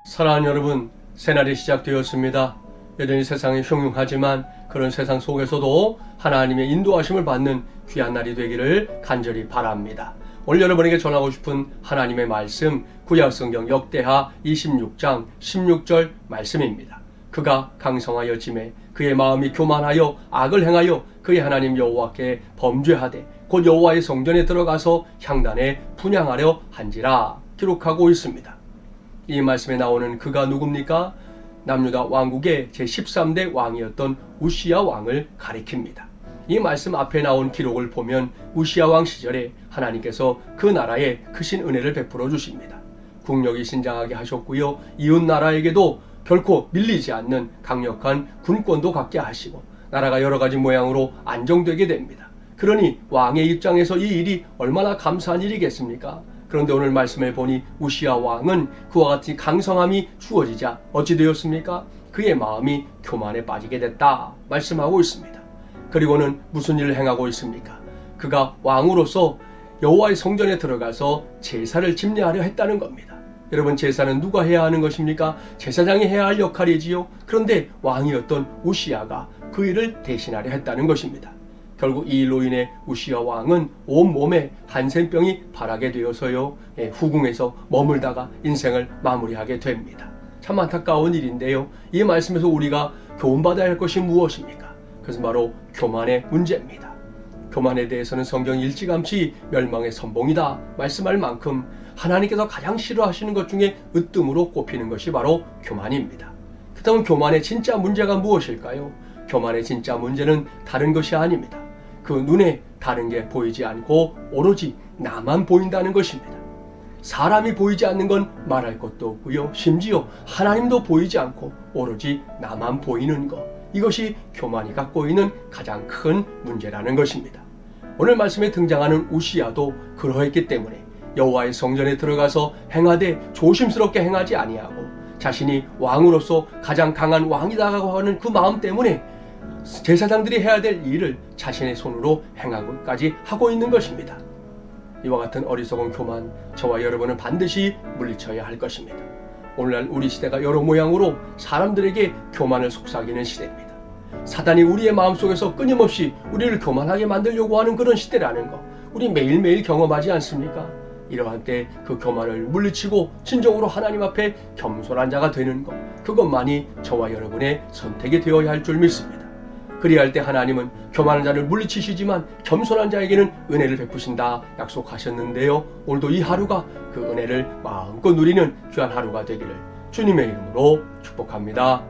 사랑하는 여러분, 새날이 시작되었습니다. 여전히 세상이 흉흉하지만 그런 세상 속에서도 하나님의 인도하심을 받는 귀한 날이 되기를 간절히 바랍니다. 오늘 여러분에게 전하고 싶은 하나님의 말씀, 구약성경 역대하 26장 16절 말씀입니다. 그가 강성하여 짐에 그의 마음이 교만하여 악을 행하여 그의 하나님 여호와께 범죄하되 곧 여호와의 성전에 들어가서 향단에 분향하려 한지라 기록하고 있습니다. 이 말씀에 나오는 그가 누굽니까? 남유다 왕국의 제13대 왕이었던 우시야 왕을 가리킵니다. 이 말씀 앞에 나온 기록을 보면 우시야 왕 시절에 하나님께서 그 나라에 크신 은혜를 베풀어 주십니다. 국력이 신장하게 하셨고요. 이웃 나라에게도 결코 밀리지 않는 강력한 군권도 갖게 하시고 나라가 여러 가지 모양으로 안정되게 됩니다. 그러니 왕의 입장에서 이 일이 얼마나 감사한 일이겠습니까? 그런데 오늘 말씀을 보니 우시야 왕은 그와 같이 강성함이 주어지자 어찌 되었습니까? 그의 마음이 교만에 빠지게 됐다 말씀하고 있습니다. 그리고는 무슨 일을 행하고 있습니까? 그가 왕으로서 여호와의 성전에 들어가서 제사를 집례하려 했다는 겁니다. 여러분, 제사는 누가 해야 하는 것입니까? 제사장이 해야 할 역할이지요. 그런데 왕이었던 우시야가 그 일을 대신하려 했다는 것입니다. 결국 이 일로 인해 우시야 왕은 온몸에 한센병이 발하게 되어서요, 후궁에서 머물다가 인생을 마무리하게 됩니다. 참 안타까운 일인데요. 이 말씀에서 우리가 교훈받아야 할 것이 무엇입니까? 그것은 바로 교만의 문제입니다. 교만에 대해서는 성경이 일찌감치 멸망의 선봉이다 말씀할 만큼 하나님께서 가장 싫어하시는 것 중에 으뜸으로 꼽히는 것이 바로 교만입니다. 그렇다면 교만의 진짜 문제가 무엇일까요? 교만의 진짜 문제는 다른 것이 아닙니다. 그 눈에 다른 게 보이지 않고 오로지 나만 보인다는 것입니다. 사람이 보이지 않는 건 말할 것도 없고요. 심지어 하나님도 보이지 않고 오로지 나만 보이는 것. 이것이 교만이 갖고 있는 가장 큰 문제라는 것입니다. 오늘 말씀에 등장하는 우시야도 그러했기 때문에 여호와의 성전에 들어가서 행하되 조심스럽게 행하지 아니하고 자신이 왕으로서 가장 강한 왕이다라고 하는 그 마음 때문에 제사장들이 해야 될 일을 자신의 손으로 행하고까지 하고 있는 것입니다. 이와 같은 어리석은 교만, 저와 여러분은 반드시 물리쳐야 할 것입니다. 오늘날 우리 시대가 여러 모양으로 사람들에게 교만을 속삭이는 시대입니다. 사단이 우리의 마음속에서 끊임없이 우리를 교만하게 만들려고 하는 그런 시대라는 거 우리 매일매일 경험하지 않습니까? 이러한 때 그 교만을 물리치고 진정으로 하나님 앞에 겸손한 자가 되는 것, 그것만이 저와 여러분의 선택이 되어야 할 줄 믿습니다. 그리할 때 하나님은 교만한 자를 물리치시지만 겸손한 자에게는 은혜를 베푸신다 약속하셨는데요. 오늘도 이 하루가 그 은혜를 마음껏 누리는 귀한 하루가 되기를 주님의 이름으로 축복합니다.